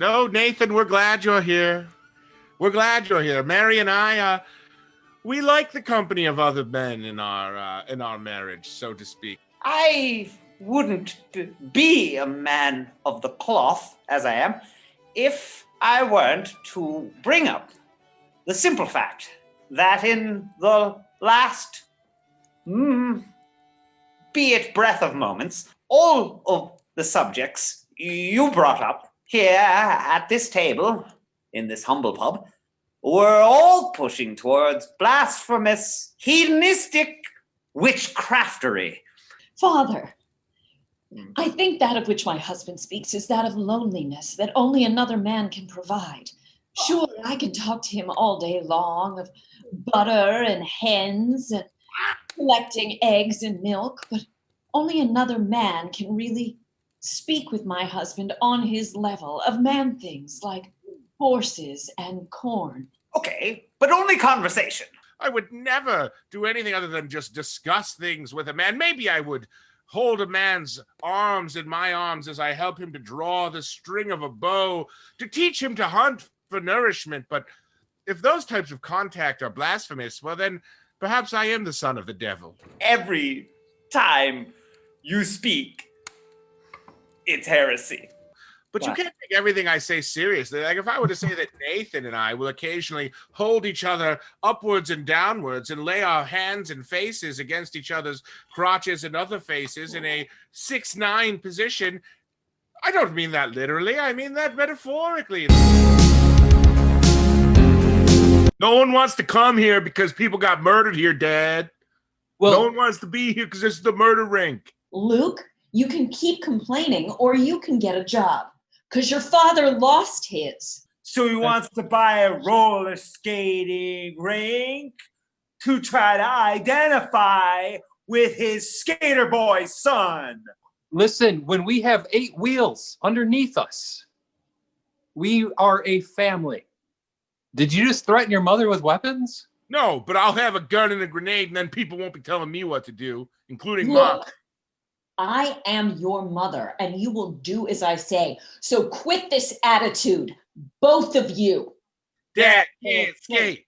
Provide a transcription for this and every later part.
No, Nathan, we're glad you're here. We're glad you're here. Mary and I, we like the company of other men in our marriage, so to speak. I wouldn't be a man of the cloth, as I am, if I weren't to bring up the simple fact that in the last, be it breath of moments, all of the subjects you brought up here at this table, in this humble pub, were all pushing towards blasphemous, hedonistic witchcraftery. Father, I think that of which my husband speaks is that of loneliness that only another man can provide. Sure, I can talk to him all day long of butter and hens and collecting eggs and milk, but only another man can really speak with my husband on his level of man things like horses and corn. Okay, but only conversation. I would never do anything other than just discuss things with a man. Maybe I would hold a man's arms in my arms as I help him to draw the string of a bow, to teach him to hunt for nourishment. But if those types of contact are blasphemous, well then perhaps I am the son of the devil. Every time you speak, it's heresy. But you can't take everything I say seriously. Like if I were to say that Nathan and I will occasionally hold each other upwards and downwards and lay our hands and faces against each other's crotches and other faces in a 6'9" position, I don't mean that literally. I mean that metaphorically. No one wants to come here because people got murdered here, Dad. Well, no one wants to be here because this is the murder rink. Luke, you can keep complaining or you can get a job. Because your father lost his. So he wants to buy a roller skating rink to try to identify with his skater boy son. Listen, when we have 8 wheels underneath us, we are a family. Did you just threaten your mother with weapons? No, but I'll have a gun and a grenade, and then people won't be telling me what to do, including Look, Mom. I am your mother, and you will do as I say. So quit this attitude, both of you. Dad can't skate.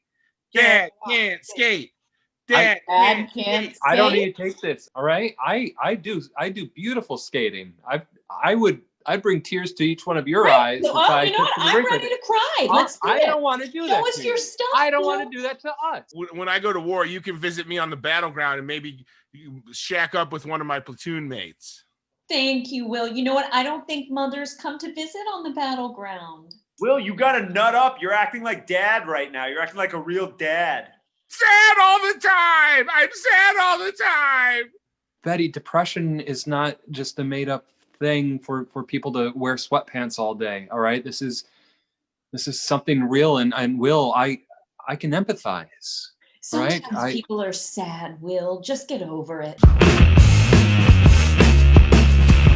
Dad can't skate. Dad can't skate. I don't need to take this. All right, I do beautiful skating. I'd bring tears to each one of your eyes. So, you know what? I'm ready to cry. Let's do it. I don't want to do that. Show us your stuff. I don't want to do that to us. When I go to war, you can visit me on the battleground and maybe you shack up with one of my platoon mates. Thank you, Will. You know what? I don't think mothers come to visit on the battleground. Will, you gotta nut up. You're acting like Dad right now. You're acting like a real dad. Sad all the time. I'm sad all the time. Betty, depression is not just a made-up thing for people to wear sweatpants all day. All right, this is something real, and Will, I can empathize. Sometimes people are sad, Will. Just get over it.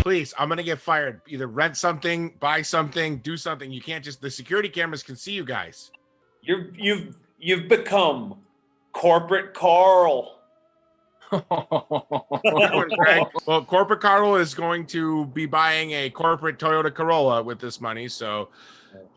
Please, I'm gonna get fired. Either rent something, buy something, do something. You can't just, the security cameras can see you guys. You've become corporate Carl. Well, corporate Carl is going to be buying a corporate Toyota Corolla with this money, so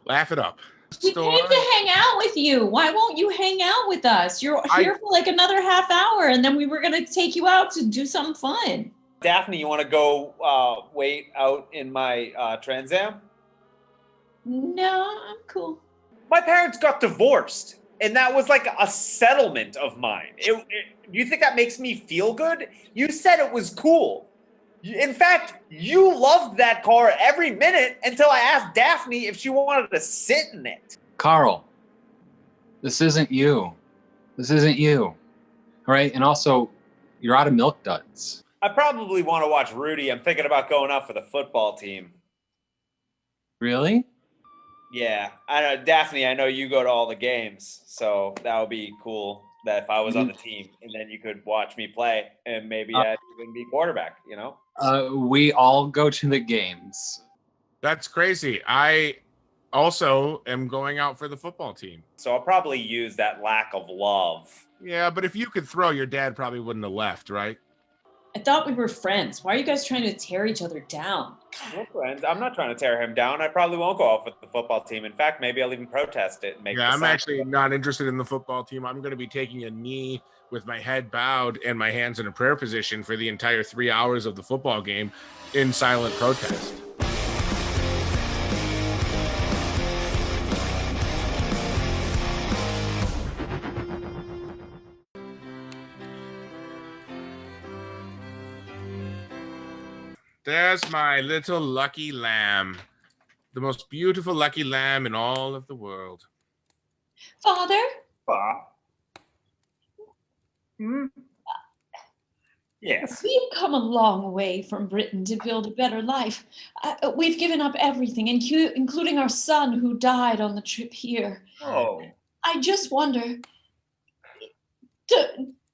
laugh it up. We came to hang out with you. Why won't you hang out with us? You're here for like another half hour, and then we were going to take you out to do something fun. Daphne, you want to go wait out in my Trans Am? No, I'm cool. My parents got divorced, and that was like a settlement of mine. Do you think that makes me feel good? You said it was cool. In fact, you loved that car every minute until I asked Daphne if she wanted to sit in it. Carl, this isn't you. This isn't you. All right? And also, you're out of milk duds. I probably want to watch Rudy. I'm thinking about going out for the football team. Really? Yeah. I know, Daphne, I know you go to all the games, so that would be cool. That if I was on the team, and then you could watch me play, and maybe I'd even be quarterback, you know? We all go to the games. That's crazy. I also am going out for the football team. So I'll probably use that lack of love. Yeah, but if you could throw, your dad probably wouldn't have left, right? I thought we were friends. Why are you guys trying to tear each other down? We're friends. I'm not trying to tear him down. I probably won't go off with the football team. In fact, maybe I'll even protest it and make Yeah, the I'm sign. actually not interested in the football team. I'm going to be taking a knee with my head bowed and my hands in a prayer position for the entire 3 hours of the football game in silent protest. There's my little lucky lamb. The most beautiful lucky lamb in all of the world. Father? Hmm? Yes. We've come a long way from Britain to build a better life. We've given up everything, including our son who died on the trip here. Oh. I just wonder, do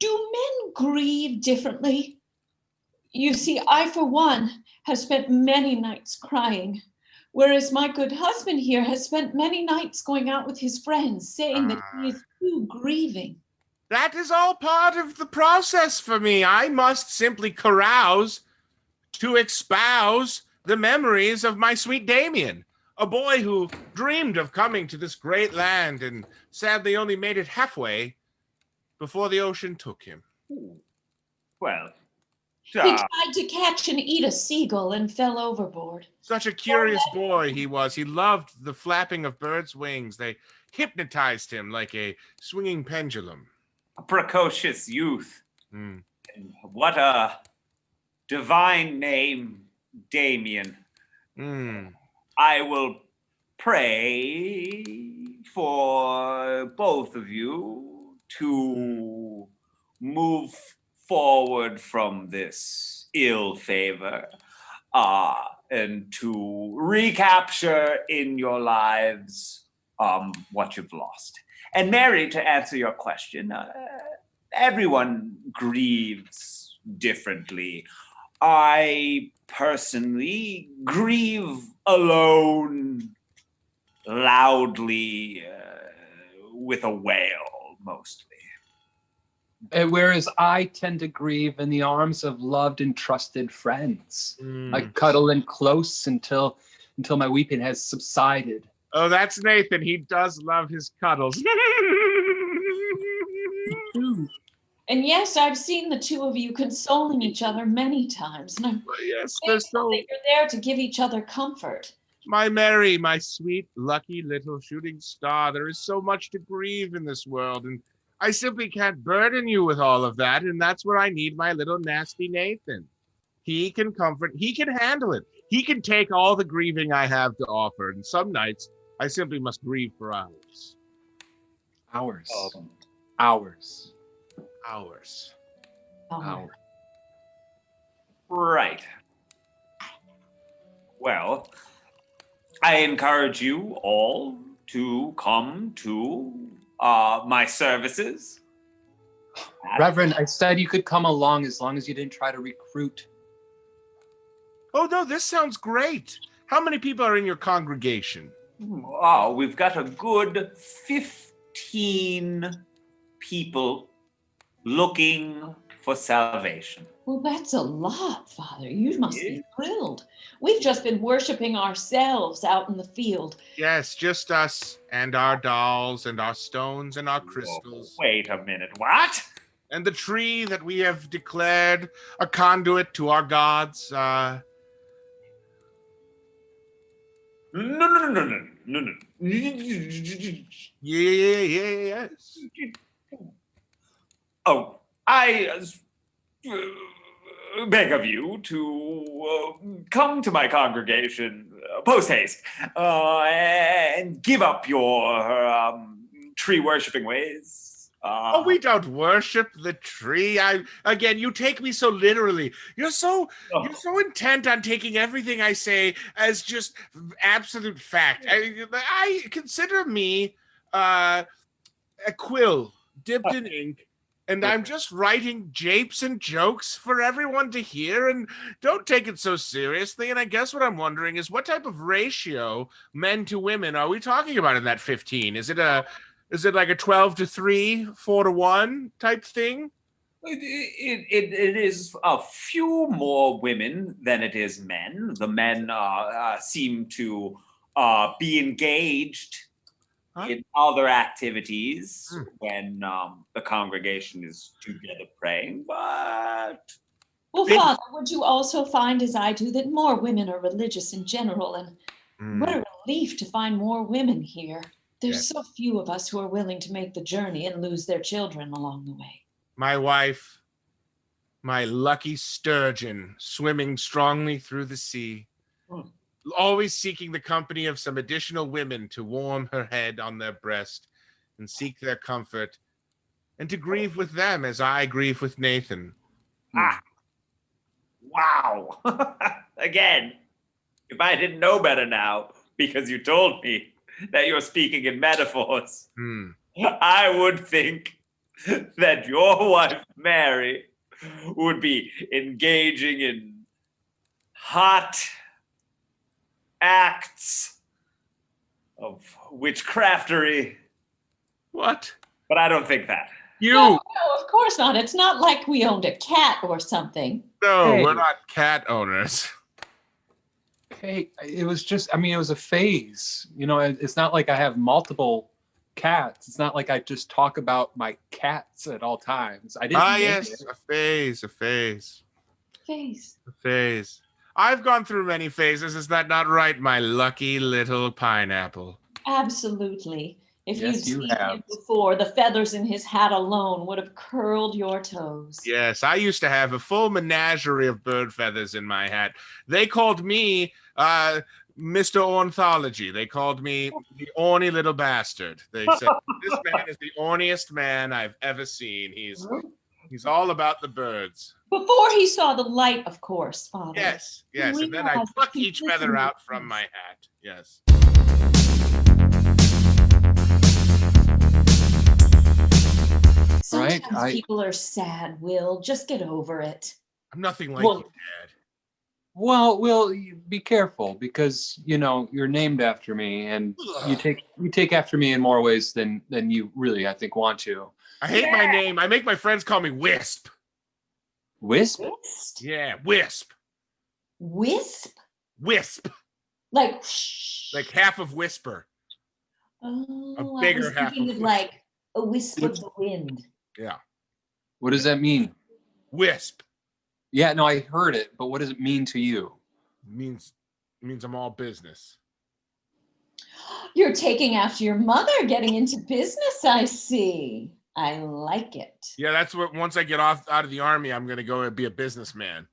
men grieve differently? You see, I, for one, have spent many nights crying, whereas my good husband here has spent many nights going out with his friends, saying that he is too grieving. That is all part of the process for me. I must simply carouse to espouse the memories of my sweet Damien, a boy who dreamed of coming to this great land and sadly only made it halfway before the ocean took him. Well. He tried to catch and eat a seagull and fell overboard. Such a curious boy he was. He loved the flapping of birds' wings. They hypnotized him like a swinging pendulum. A precocious youth. Mm. And what a divine name, Damien. Mm. I will pray for both of you to move forward from this ill favor and to recapture in your lives what you've lost. And Mary, to answer your question, everyone grieves differently. I personally grieve alone, loudly, with a wail, mostly. Whereas I tend to grieve in the arms of loved and trusted friends. I cuddle in close until my weeping has subsided. Oh, that's Nathan. He does love his cuddles. And yes, I've seen the two of you consoling each other many times. And I'm Yes, they're thankful so... that you're there to give each other comfort. My Mary, my sweet, lucky little shooting star, there is so much to grieve in this world, and I simply can't burden you with all of that, and that's where I need my little nasty Nathan. He can comfort, he can handle it. He can take all the grieving I have to offer, and some nights I simply must grieve for hours. Hours. Hours. Hours. Right. Well, I encourage you all to come to my services. Reverend, I said you could come along as long as you didn't try to recruit. Oh, no, this sounds great. How many people are in your congregation? Oh, we've got a good 15 people looking for salvation. Well, that's a lot, Father. You must be thrilled. We've just been worshiping ourselves out in the field. Yes, just us and our dolls and our stones and our crystals. Wait a minute, what? And the tree that we have declared a conduit to our gods. No. Yes. Oh, I beg of you to come to my congregation post-haste and give up your tree worshipping ways. Oh, we don't worship the tree. Again, you take me so literally. You're so intent on taking everything I say as just absolute fact. I consider me a quill dipped in ink, and I'm just writing japes and jokes for everyone to hear, and don't take it so seriously. And I guess what I'm wondering is what type of ratio men to women are we talking about in that 15? Is it like a 12 to 3, 4 to 1 type thing? It is a few more women than it is men. The men seem to be engaged in other activities when the congregation is together praying, but... Well, Father, would you also find, as I do, that more women are religious in general, and what a relief to find more women here. There's so few of us who are willing to make the journey and lose their children along the way. My wife, my lucky sturgeon, swimming strongly through the sea, always seeking the company of some additional women to warm her head on their breast and seek their comfort, and to grieve with them as I grieve with Nathan. Wow. Again, if I didn't know better now, because you told me that you're speaking in metaphors, I would think that your wife, Mary, would be engaging in hot acts of witchcraftery. What? But I don't think that. No, of course not. It's not like we owned a cat or something. No, we're not cat owners. Hey, it was just, I mean, it was a phase. You know, it's not like I have multiple cats. It's not like I just talk about my cats at all times. I didn't make it. A phase. Phase. A phase. I've gone through many phases. Is that not right, my lucky little pineapple? Absolutely. If Yes, you'd you seen have. him before, the feathers in his hat alone would have curled your toes. Yes, I used to have a full menagerie of bird feathers in my hat. They called me Mr. Ornithology. They called me the orny little bastard. They said, this man is the orniest man I've ever seen. He's all about the birds. Before he saw the light, of course, Father. Yes. And then I pluck each feather out from my hat. Yes. Sometimes people are sad, Will. Just get over it. I'm nothing like you, Dad. Well, Will, be careful because you know you're named after me, and you take after me in more ways than you really, I think, want to. I hate my name. I make my friends call me Wisp. Wisp? Yeah, Wisp. Wisp? Wisp. Like half of Whisper. Oh, a bigger I was half thinking of of like a wisp of the wind. Yeah. What does that mean? Wisp. Yeah, no, I heard it, but what does it mean to you? It means I'm all business. You're taking after your mother, getting into business, I see. I like it. Yeah, that's what, once I get out of the army, I'm going to go and be a businessman.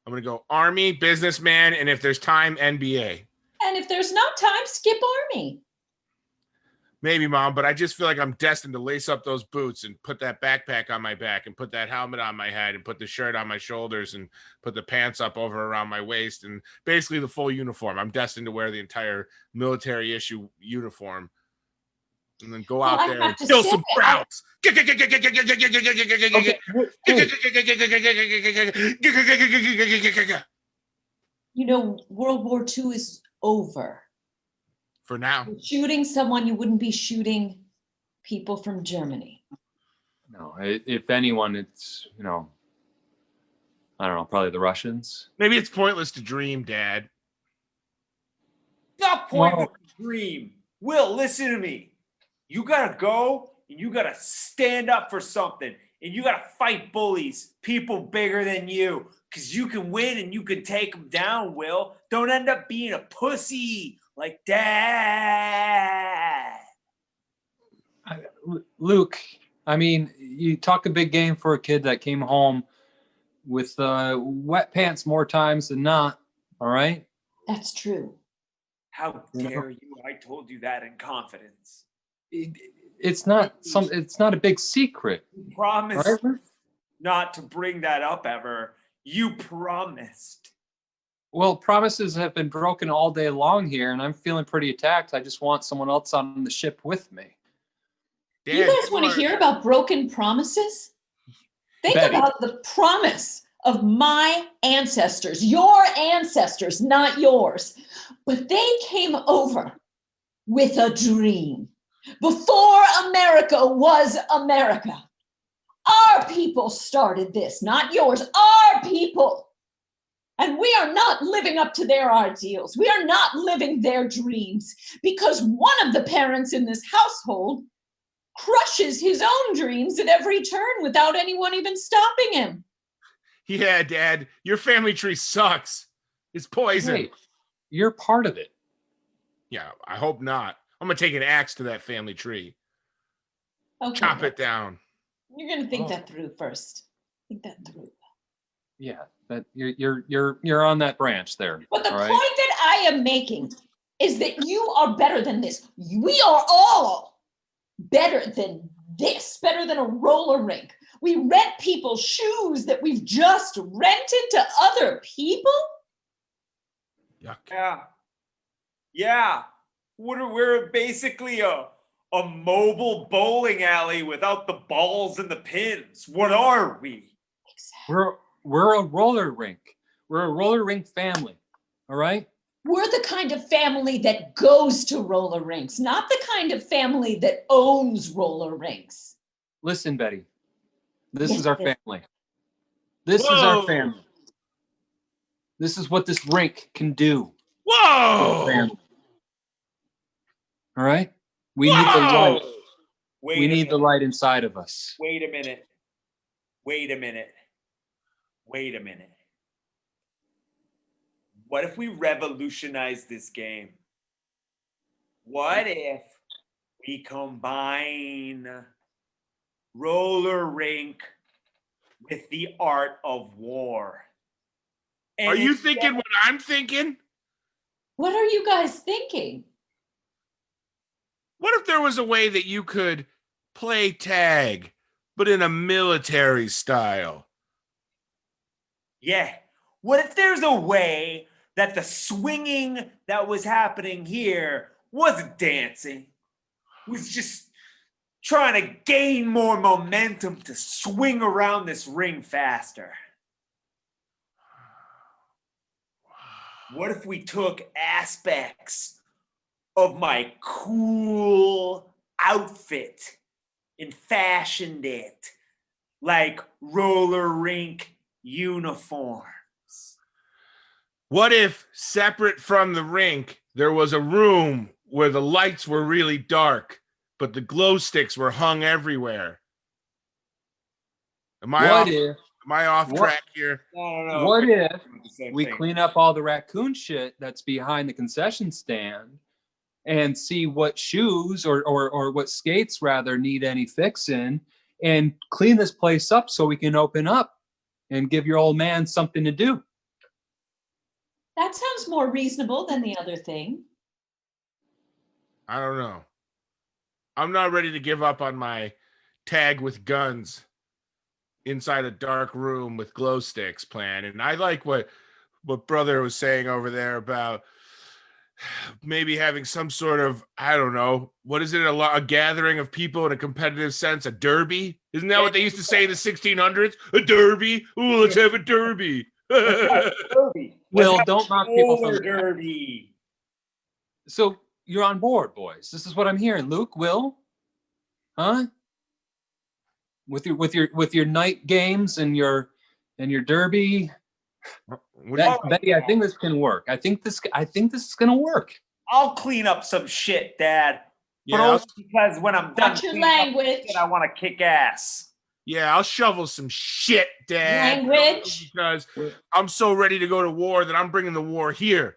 I'm going to go army, businessman, and if there's time, NBA. And if there's no time, skip army. Maybe, Mom, but I just feel like I'm destined to lace up those boots and put that backpack on my back and put that helmet on my head and put the shirt on my shoulders and put the pants up over around my waist and basically the full uniform. I'm destined to wear the entire military issue uniform and then go out there and kill some crowds. You know, World War II is over. For now. Shooting someone, you wouldn't be shooting people from Germany. No, if anyone, it's, you know, I don't know, probably the Russians. Maybe it's pointless to dream, Dad. Not pointless to dream. Will, listen to me. You gotta go and you gotta stand up for something. And you gotta fight bullies, people bigger than you. Because you can win and you can take them down, Will. Don't end up being a pussy like Dad. Luke, I mean, you talk a big game for a kid that came home with wet pants more times than not, all right? That's true. How dare you? I told you that in confidence. It's not a big secret. You promised right? not to bring that up ever. You promised. Well, promises have been broken all day long here, and I'm feeling pretty attacked. I just want someone else on the ship with me. Dad, you guys want to hear about broken promises? Think about the promise of my ancestors, your ancestors, not yours. But they came over with a dream. Before America was America, Our people started this, not yours. Our people. And we are not living up to their ideals. We are not living their dreams because one of the parents in this household crushes his own dreams at every turn without anyone even stopping him. Yeah, Dad, your family tree sucks. It's poison. Hey, you're part of it. Yeah, I hope not. I'm gonna take an axe to that family tree. Okay, Chop it down. you're gonna think Oh. that through first. Think that through. Yeah, that you're on that branch there. But the all point right? that I am making is that you are better than this. We are all better than this, better than a roller rink. We rent people's shoes that we've just rented to other people. Yuck. Yeah. We're basically a mobile bowling alley without the balls and the pins. What are we? We're a roller rink. We're a roller rink family. All right? We're the kind of family that goes to roller rinks, not the kind of family that owns roller rinks. Listen, Betty. This Yes, is our yes. family. This is our Whoa. family. This is what this rink can do. Whoa! Family. All right? We need the light. Wait We a need the minute. light inside of us. Wait a minute. Wait a minute. Wait a minute. What if we revolutionize this game? What if we combine roller rink with the art of war? Are And you thinking what I'm thinking? What are you guys thinking? What if there was a way that you could play tag, but in a military style? Yeah. What if there's a way that the swinging that was happening here wasn't dancing? Was just trying to gain more momentum to swing around this ring faster? What if we took aspects of my cool outfit and fashioned it like roller rink uniforms? What if, separate from the rink, there was a room where the lights were really dark, but the glow sticks were hung everywhere? Am I off track here? No. What if The same we thing. clean up all the raccoon shit that's behind the concession stand and see what shoes or what skates rather need any fixing and clean this place up so we can open up and give your old man something to do? That sounds more reasonable than the other thing. I don't know. I'm not ready to give up on my tag with guns inside a dark room with glow sticks plan. And I like what brother was saying over there about maybe having some sort of, I don't know, what is it? A gathering of people in a competitive sense, a derby? Isn't that what they used to say in the 1600s? A derby? Ooh, let's have a derby. Derby. Will, Let's have don't knock people roller from derby. So you're on board, boys. This is what I'm hearing. Luke, Will, huh? With your night games and your derby. Betty, I think this can work. I think this is gonna work. I'll clean up some shit, Dad. But Yeah, only because when I'm done Watch your cleaning up language. shit, I want to kick ass. Yeah, I'll shovel some shit, Dad. Language. Because I'm so ready to go to war that I'm bringing the war here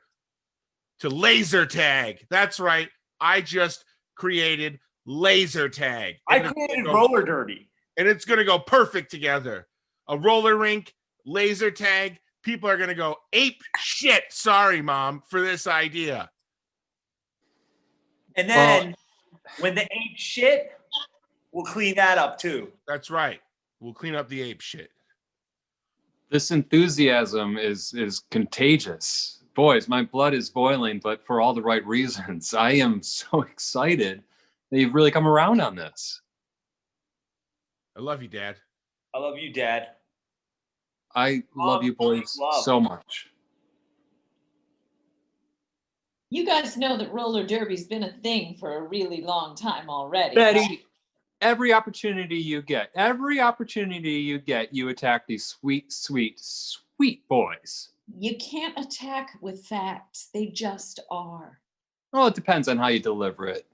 to laser tag. That's right. I just created laser tag. I And it's created gonna go- roller derby. and it's going to go perfect together. A roller rink, laser tag. People are going to go ape shit. Sorry, Mom, for this idea. And then when the ape shit, we'll clean that up too. That's right. We'll clean up the ape shit. This enthusiasm is contagious. Boys, my blood is boiling, but for all the right reasons. I am so excited that you've really come around on this. I love you, Dad. I love you, Dad. I love you boys Love. so much. You guys know that roller derby's been a thing for a really long time already. Betty, every opportunity you get, you attack these sweet, sweet, sweet boys. You can't attack with facts. They just are. Well, it depends on how you deliver it.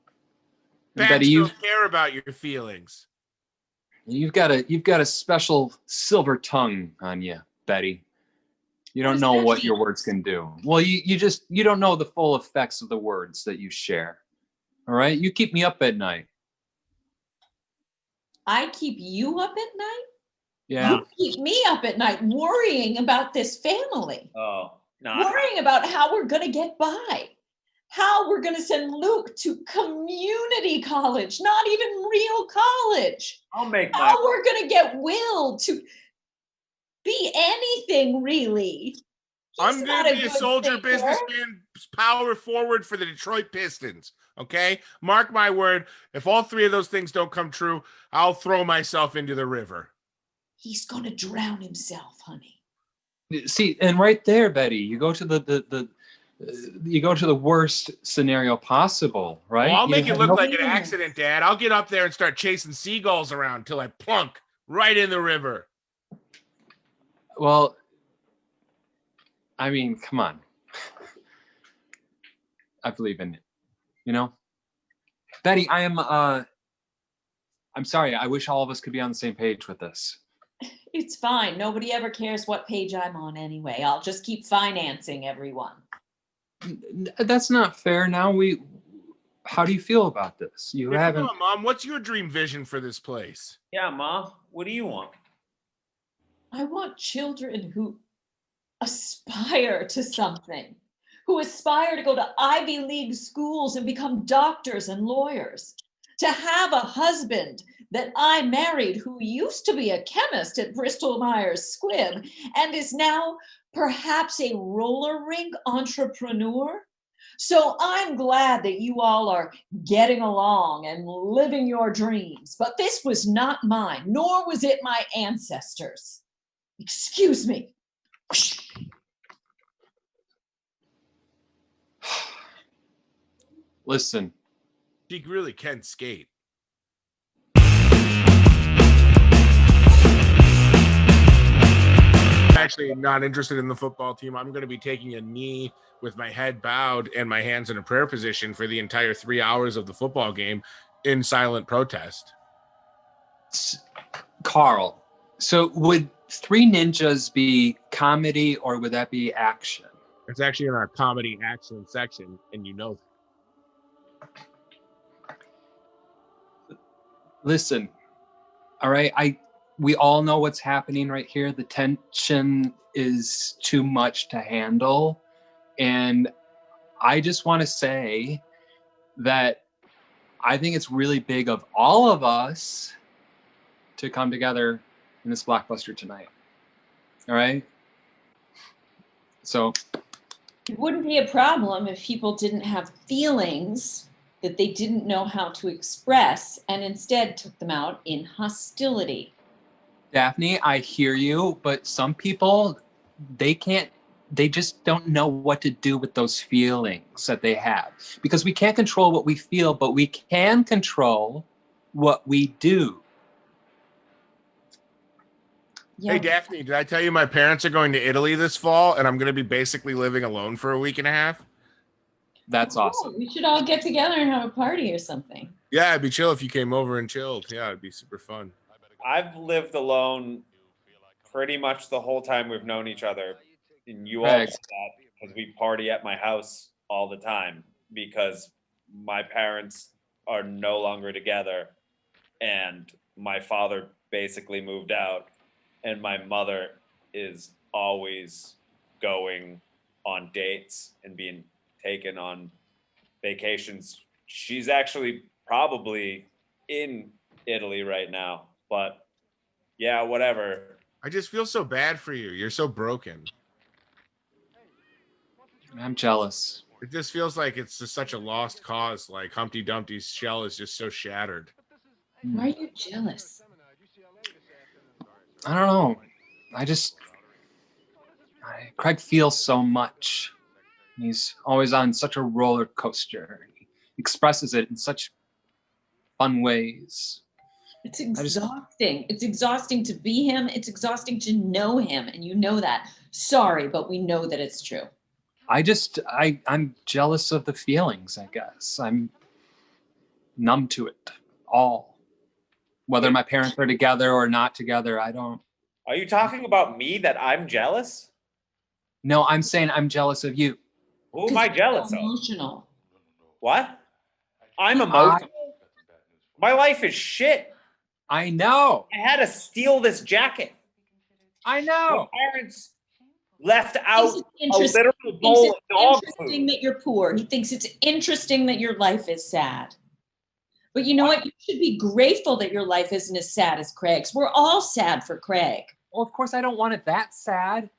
And Facts Betty, don't care about your feelings. you've got a special silver tongue on you, Betty. You What don't does know that what mean? your words can do. Well, you don't know the full effects of the words that you share. All right? You keep me up at night. I keep you up at night? Yeah. You keep me up at night worrying about this family, Oh, no. worrying about how we're going to get by, how we're going to send Luke to community college, not even real college, I'll make my. how we're going to get Will to be anything really. I'm He's going not to be a good soldier thinker. businessman, power forward for the Detroit Pistons. Okay? Mark my word. If all three of those things don't come true, I'll throw myself into the river. He's going to drown himself, honey. See, and right there, Betty, you go to you go to the worst scenario possible, right? Oh, I'll You make it have look no- like an accident, Dad. I'll get up there and start chasing seagulls around till I plunk right in the river. Well, I mean, come on. I believe in it. You know, Betty, I'm sorry. I wish all of us could be on the same page with this. It's fine. Nobody ever cares what page I'm on anyway. I'll just keep financing everyone. That's not fair. Now how do you feel about this? You Hey, haven't. come on, Mom. What's your dream vision for this place? Yeah, Ma. What do you want? I want children who aspire to something, who aspire to go to Ivy League schools and become doctors and lawyers, to have a husband that I married who used to be a chemist at Bristol Myers Squibb and is now perhaps a roller rink entrepreneur. So I'm glad that you all are getting along and living your dreams, but this was not mine, nor was it my ancestors. Excuse me. Listen, She really can skate. I'm actually not interested in the football team. I'm going to be taking a knee with my head bowed and my hands in a prayer position for the entire 3 hours of the football game in silent protest. Carl. So would Three Ninjas be comedy or would that be action? It's actually in our comedy action section, and you know that. Listen, all right, we all know what's happening right here. The tension is too much to handle. And I just want to say that I think it's really big of all of us to come together in this blockbuster tonight. All right? So It wouldn't be a problem if people didn't have feelings that they didn't know how to express and instead took them out in hostility. Daphne, I hear you, but some people, they just don't know what to do with those feelings that they have. Because we can't control what we feel, but we can control what we do. Yeah. Hey, Daphne, did I tell you my parents are going to Italy this fall, and I'm going to be basically living alone for a week and a half? That's awesome. We should all get together and have a party or something. Yeah, it'd be chill if you came over and chilled. Yeah, it'd be super fun. I've lived alone pretty much the whole time we've known each other. And you all know Right. that because we party at my house all the time because my parents are no longer together and my father basically moved out and my mother is always going on dates and being taken on vacations. She's actually probably in Italy right now, but yeah, whatever. I just feel so bad for you. You're so broken. I'm jealous. It just feels like it's just such a lost cause. Like Humpty Dumpty's shell is just so shattered. Why are you jealous? I don't know. Craig feels so much. He's always on such a roller coaster. He expresses it in such fun ways. It's exhausting. It's exhausting to be him. It's exhausting to know him. And you know that. Sorry, but we know that it's true. I'm jealous of the feelings, I guess. I'm numb to it all. Whether my parents are together or not together, I don't. Are you talking about me that I'm jealous? No, I'm saying I'm jealous of you. Who am I jealous of? Emotional. What? I'm emotional? My life is shit. I know. I had to steal this jacket. I My know. parents left Thinks out it's a interesting. literal bowl of dog Interesting food. that you're poor. He thinks it's interesting that your life is sad. But you know what? You should be grateful that your life isn't as sad as Craig's. We're all sad for Craig. Well, of course I don't want it that sad.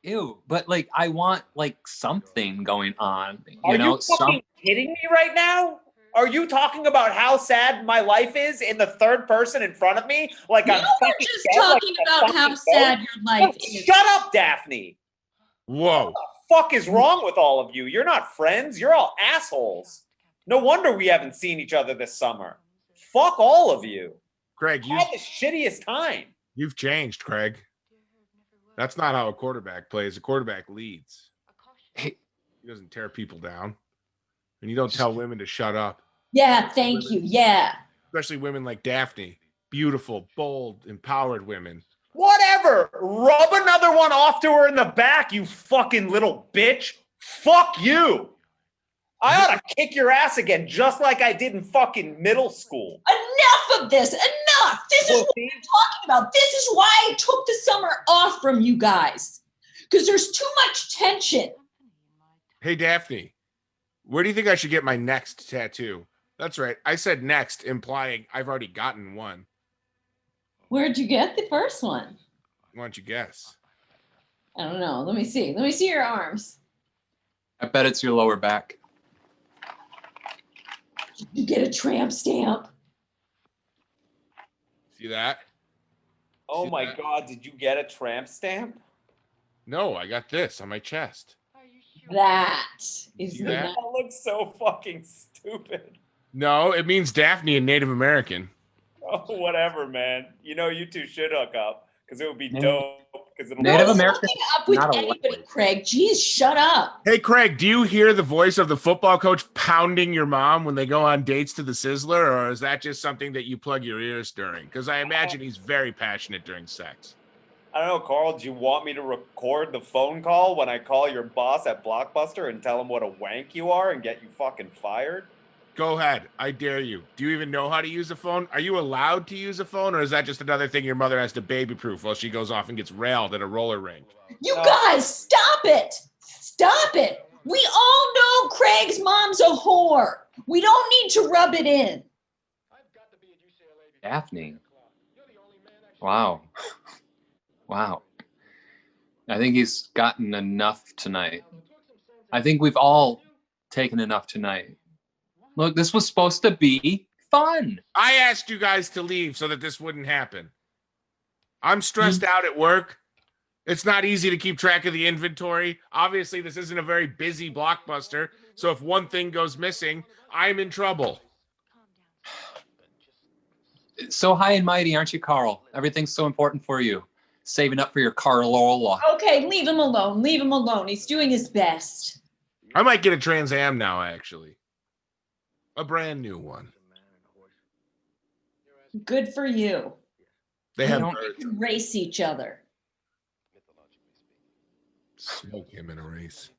Ew. But like I want like something going on. Are know, you fucking kidding me right now? Are you talking about how sad my life is in the third person in front of me? Like You I'm were fucking just dead, like talking I'm about how fucking sad ghost? your life Oh, is. shut up, Daphne. Whoa. What the fuck is wrong with all of you? You're not friends. You're all assholes. No wonder we haven't seen each other this summer. Fuck all of you. Craig, I had the shittiest time. you've changed, Craig. That's not how a quarterback plays. A quarterback leads. Hey, He doesn't tear people down. And you don't tell women to shut up. Yeah, thank you. Yeah. Especially women like Daphne. Beautiful, bold, empowered women. Whatever. Rub another one off to her in the back, you fucking little bitch. Fuck you. I ought to kick your ass again, just like I did in fucking middle school. Enough of this. Enough. This is what we're talking about. This is why I took the summer off from you guys. Because there's too much tension. Hey, Daphne, where do you think I should get my next tattoo? That's right. I said next, implying I've already gotten one. Where'd you get the first one? Why don't you guess? I don't know. Let me see. Let me see your arms. I bet it's your lower back. Did you get a tramp stamp? See that? Oh See my that? God, did you get a tramp stamp? No, I got this on my chest. That is See the that? That looks so fucking stupid. No, it means Daphne in Native American. Oh, whatever, man. You know, you two should hook up because it would be Native- dope. Because it'll Native What's American, hooking up with not a anybody, lightweight. Craig? Jeez, shut up. Hey, Craig, do you hear the voice of the football coach pounding your mom when they go on dates to the Sizzler, or is that just something that you plug your ears during? Because I imagine he's very passionate during sex. I don't know, Carl. Do you want me to record the phone call when I call your boss at Blockbuster and tell him what a wank you are and get you fucking fired? Go ahead. I dare you. Do you even know how to use a phone? Are you allowed to use a phone, or is that just another thing your mother has to baby-proof while she goes off and gets railed at a roller rink? You No. guys, stop it. Stop it. We all know Craig's mom's a whore. We don't need to rub it in. Daphne. Wow. Wow. I think he's gotten enough tonight. I think we've all taken enough tonight. Look, this was supposed to be fun. I asked you guys to leave so that this wouldn't happen. I'm stressed out at work. It's not easy to keep track of the inventory. Obviously, this isn't a very busy Blockbuster, so if one thing goes missing, I'm in trouble. So high and mighty, aren't you, Carl? Everything's so important for you. Saving up for your Carlola. Okay, leave him alone. Leave him alone. He's doing his best. I might get a Trans Am now, actually. A brand new one. Good for you. They have don't- birds. You can race each other. Smoke him in a race.